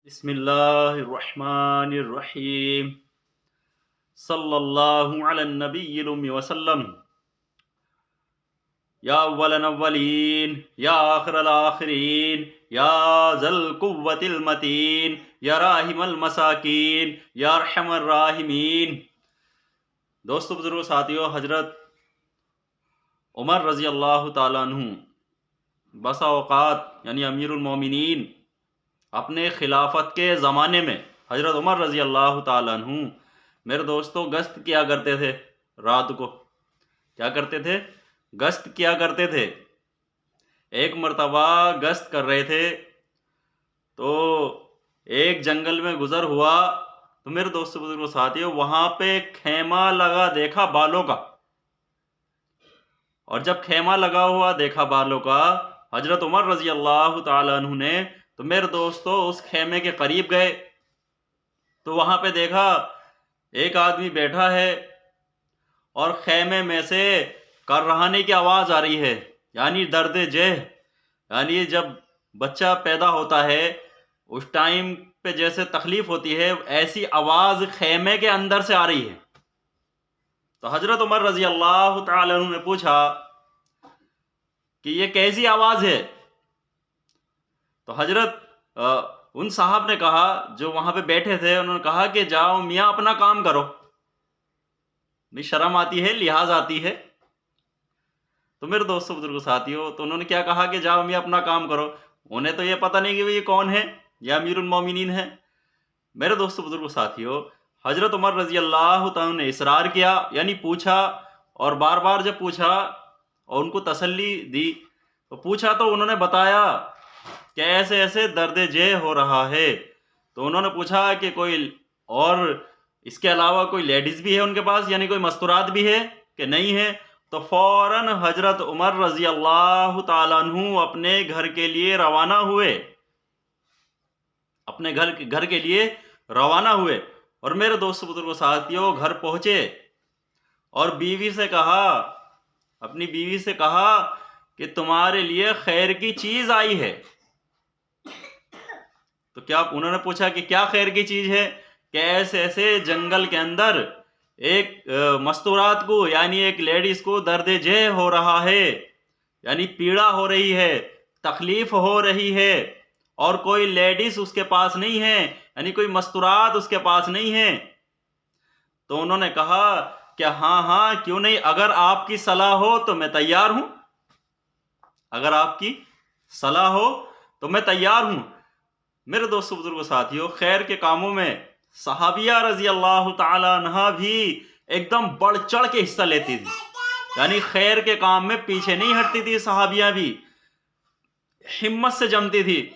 बिस्मिल्लाहिर्रहमानिर्रहीम सल्लल्लाहु अला नबिय्यिल उम्मी वसल्लम। या अव्वलन अव्वलीन या आखिरल आखिरीन या ज़ल कुव्वतिल मतीन या राहिमल मसाकीन या अरहमर राहिमीन। दोस्तों, बुजुर्गों, साथियों, हजरत उमर रज़ी अल्लाह ताला अन्हु बसा औक़ात यानी अमीरुल मोमिनीन अपने खिलाफत के ज़माने में हजरत उमर रज़ी अल्लाह ताला अन्हु मेरे दोस्तों गश्त किया करते थे। रात को क्या करते थे? गश्त किया करते थे। एक मर्तबा गश्त कर रहे थे तो एक जंगल में गुजर हुआ तो मेरे दोस्तों, बुजुर्गों, साथियों, वहां पे खेमा लगा देखा बालों का। और जब खेमा लगा हुआ देखा बालों का, हजरत उमर रज़ी अल्लाह ताला अन्हु ने तो मेरे दोस्तों उस खेमे के करीब गए तो वहां पे देखा एक आदमी बैठा है और खेमे में से कर्राहने की आवाज आ रही है, यानी दर्द जेह। यानी जब बच्चा पैदा होता है उस टाइम पे जैसे तकलीफ होती है, ऐसी आवाज खेमे के अंदर से आ रही है। तो हजरत उमर रजी अल्लाह तआला अन्हु ने पूछा कि ये कैसी आवाज है? तो हजरत उन साहब ने कहा, जो वहां पे बैठे थे, उन्होंने कहा कि जाओ मियाँ अपना काम करो। नहीं, शर्म आती है, लिहाज आती है। तो मेरे दोस्तों, बुजुर्गों, साथियों, तो उन्होंने क्या कहा कि जाओ मियाँ अपना काम करो। उन्हें तो ये पता नहीं कि ये कौन है, या अमीरुल मोमिनीन है। मेरे दोस्तों, बुजुर्गों, साथियों, हजरत उमर रजी अल्लाह तआला ने इसरार किया, यानी पूछा, और बार बार जब पूछा और उनको तसल्ली दी तो पूछा तो उन्होंने बताया कि ऐसे ऐसे दर्द जे हो रहा है। तो उन्होंने पूछा कि कोई और इसके अलावा कोई लेडीज भी है उनके पास, यानी कोई मस्तूरात भी है कि नहीं है? तो फौरन हजरत उमर रजी अल्लाह ताला अन्हु अपने घर के लिए रवाना हुए, अपने घर के लिए रवाना हुए। और मेरे दोस्तों, बुजुर्गों, साथियों, घर पहुंचे और बीवी से कहा, अपनी बीवी से कहा कि तुम्हारे लिए खैर की चीज आई है। तो क्या उन्होंने पूछा कि क्या खैर की चीज है? कि ऐसे ऐसे जंगल के अंदर एक मस्तूरात को, यानी एक लेडीज को दर्द जे हो रहा है, यानी पीड़ा हो रही है, तकलीफ हो रही है, और कोई लेडीज उसके पास नहीं है, यानी कोई मस्तूरात उसके पास नहीं है। तो उन्होंने कहा कि हाँ हाँ, क्यों नहीं, अगर आपकी सलाह हो तो मैं तैयार हूं। अगर आपकी सलाह हो तो मैं तैयार हूं। मेरे दोस्तों, बुजुर्गों, साथियों, खैर के कामों में सहाबिया रजी अल्लाह ताला अन्हा भी एकदम बढ़ चढ़ के हिस्सा लेती थी, यानी खैर के काम में पीछे नहीं हटती थी। सहाबिया भी हिम्मत से जमती थी।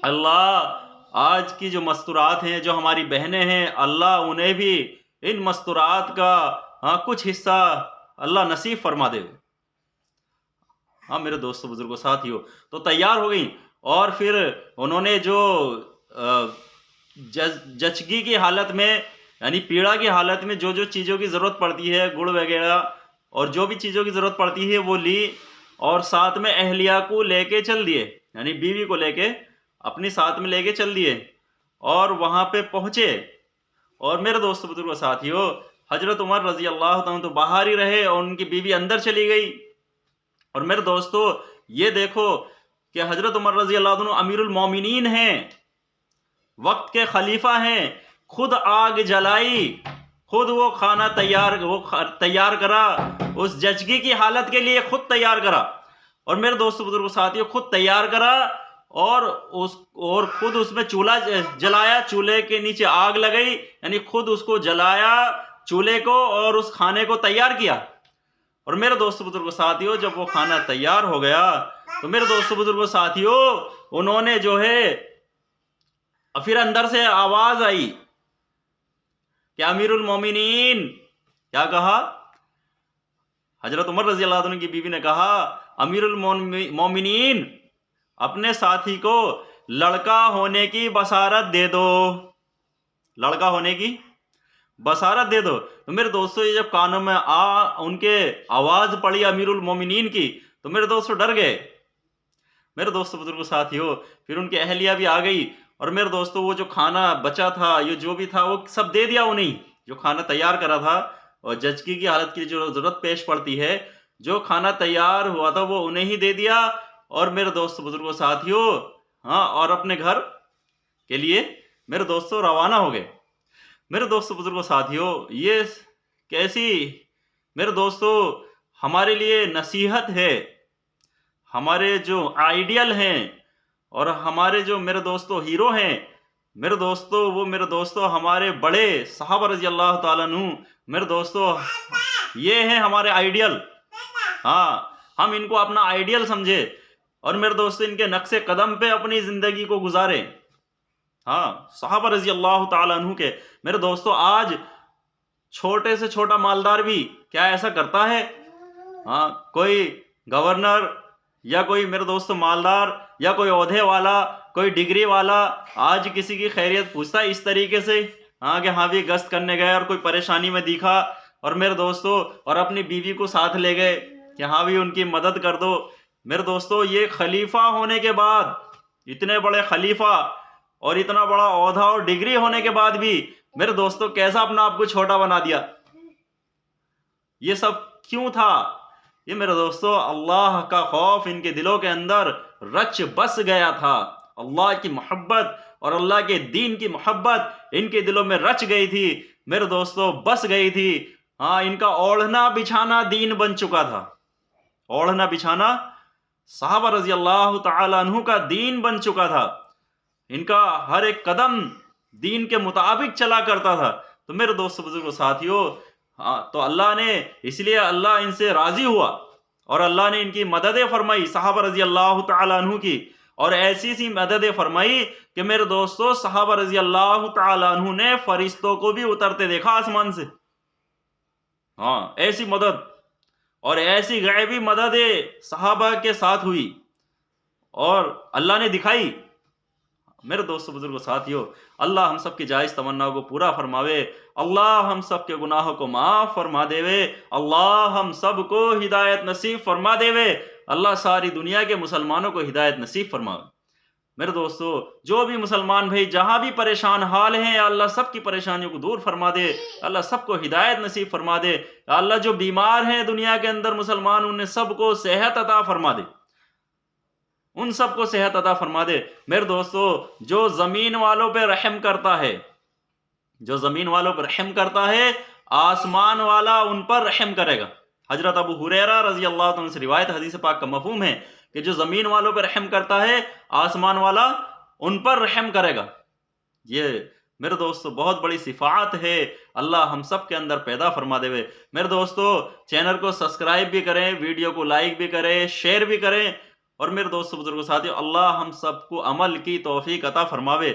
अल्लाह आज की जो मस्तूरात हैं, जो हमारी बहनें हैं, अल्लाह उन्हें भी इन मस्तूरात का कुछ हिस्सा अल्लाह नसीब फरमा दे। हाँ मेरे दोस्तों, बुजुर्गों, साथियों, तो तैयार हो गई। और फिर उन्होंने जो जचगी की हालत में, यानी पीड़ा की हालत में जो जो चीज़ों की ज़रूरत पड़ती है, गुड़ वगैरह और जो भी चीज़ों की ज़रूरत पड़ती है वो ली, और साथ में अहलिया को लेके चल दिए, यानी बीवी को लेके अपनी साथ में लेके चल दिए और वहाँ पे पहुँचे। और मेरे दोस्तों, बुजुर्गों, साथियों, हजरत उमर रजी अल्लाह तआला तो बाहर ही रहे और उनकी बीवी अंदर चली गई। और मेरे दोस्तों, ये देखो कि हजरत उमर रजी अल्लाह तआला अमीरुल मोमिनीन हैं, वक्त के खलीफा हैं, खुद आग जलाई, खुद वो खाना तैयार करा, उस जचगी की हालत के लिए खुद तैयार करा। और मेरे दोस्तों, बुजुर्गों, साथियों, खुद तैयार करा और खुद उसमें चूल्हा जलाया, चूल्हे के नीचे आग लगाई, यानी खुद उसको जलाया चूल्हे को और उस खाने को तैयार किया। और मेरे दोस्तों, बुजुर्गों, साथियों, जब वो खाना तैयार हो गया तो मेरे दोस्तों, बुजुर्गों, साथियों, उन्होंने जो है फिर अंदर से आवाज आई कि अमीरुल मोमिनीन। क्या कहा? हजरत उमर रजी अल्लाह अन्हु की बीवी ने कहा, अमीरुल मोमिनीन, अपने साथी को लड़का होने की बसारत दे दो, लड़का होने की बसारत दे दो। तो मेरे दोस्तों, ये जब कानों में उनके आवाज पड़ी अमीरुल मोमिनीन की तो मेरे दोस्तों डर गए। मेरे दोस्तों, बुजुर्गों, साथियों, फिर उनकी अहलिया भी आ गई और मेरे दोस्तों वो जो खाना बचा था, ये जो भी था वो सब दे दिया उन्हें, जो खाना तैयार करा था। और जचकी की हालत की जो ज़रूरत पेश पड़ती है, जो खाना तैयार हुआ था वो उन्हें ही दे दिया। और मेरे दोस्त बुजुर्गों साथियों, हाँ, और अपने घर के लिए मेरे दोस्तों रवाना हो गए। मेरे दोस्तों बुजुर्गों साथियों, ये कैसी मेरे दोस्तों हमारे लिए नसीहत है। हमारे जो आइडियल हैं और हमारे जो मेरे दोस्तों हीरो हैं, मेरे दोस्तों वो मेरे दोस्तों हमारे बड़े सहाबा रजी अल्लाह ताला अन्हु, मेरे दोस्तों ये हैं हमारे आइडियल। हाँ, हम इनको अपना आइडियल समझे और मेरे दोस्तों इनके नक्शे कदम पे अपनी जिंदगी को गुजारे। हाँ, सहाबा रजी अल्लाह ताला अन्हु के मेरे दोस्तों आज छोटे से छोटा मालदार भी क्या ऐसा करता है? हाँ, कोई गवर्नर या कोई मेरे दोस्तों मालदार या कोई ओहदे वाला, कोई डिग्री वाला आज किसी की खैरियत पूछता है इस तरीके से? हाँ, कि हाँ भी गश्त करने गए और कोई परेशानी में दिखा और मेरे दोस्तों और अपनी बीवी को साथ ले गए कि हाँ भी उनकी मदद कर दो। मेरे दोस्तों ये खलीफा होने के बाद, इतने बड़े खलीफा और इतना बड़ा ओहदा और डिग्री होने के बाद भी मेरे दोस्तों कैसा अपना आप को छोटा बना दिया? ये सब क्यों था? ये मेरे दोस्तों अल्लाह का खौफ इनके दिलों के अंदर रच बस गया था। अल्लाह की मोहब्बत और अल्लाह के दीन की मोहब्बत इनके दिलों में रच गई थी मेरे दोस्तों, बस गई थी। हाँ, इनका ओढ़ना बिछाना दीन बन चुका था। ओढ़ना बिछाना सहाबा रजी अल्लाह ताला अन्हु का दीन बन चुका था। इनका हर एक कदम दीन के मुताबिक चला करता था। तो मेरे दोस्तों बुजुर्गों साथियों, हाँ, तो अल्लाह ने, इसलिए अल्लाह इनसे राजी हुआ और अल्लाह ने इनकी मदद फरमाई सहाबा रजी अल्लाह ताला अन्हु की। और ऐसी सी मदद फरमाई कि मेरे दोस्तों सहाबा रजी अल्लाह ताला अन्हु ने फरिश्तों को भी उतरते देखा आसमान से। हाँ, ऐसी मदद और ऐसी गैबी मदद सहाबा के साथ हुई और अल्लाह ने दिखाई। मेरे दोस्तों बुजुर्गों साथियों, अल्लाह हम सब की जायज़ तमन्नाओं को पूरा फरमावे। अल्लाह हम सब के गुनाहों को माफ़ फरमा देवे। अल्लाह हम सब को हिदायत नसीब फरमा देवे। अल्लाह सारी दुनिया के मुसलमानों को हिदायत नसीब फरमावे। मेरे दोस्तों, जो भी मुसलमान भाई जहाँ भी परेशान हाल हैं, अल्लाह सबकी परेशानियों को दूर फरमा दे। अल्लाह सबको हिदायत नसीब फरमा दे। अल्लाह जो बीमार हैं दुनिया के अंदर मुसलमान, उन्हें सबको सेहत अता फरमा दे। उन सबको सेहत अता फरमा दे। मेरे दोस्तों, जो ज़मीन वालों पे रहम करता है, जो ज़मीन वालों पर रहम करता है, आसमान वाला उन पर रहम करेगा। हजरत अबू हुरैरा रजी अल्लाह तआला से रिवायत हदीस पाक का मफहूम है कि जो ज़मीन वालों पर रहम करता है, आसमान वाला उन पर रहम करेगा। ये मेरे दोस्तों बहुत बड़ी सिफात है। अल्लाह हम सब के अंदर पैदा फरमा देवे। मेरे दोस्तों, चैनल को सब्सक्राइब भी करें, वीडियो को लाइक भी करें, शेयर भी करें। और मेरे दोस्तों बुजुर्गों साथियों, अल्लाह हम सबको अमल की तौफीक अता फरमावे।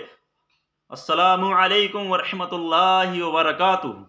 अस्सलामु अलैकुम व रहमतुल्लाहि व बरकातुहू।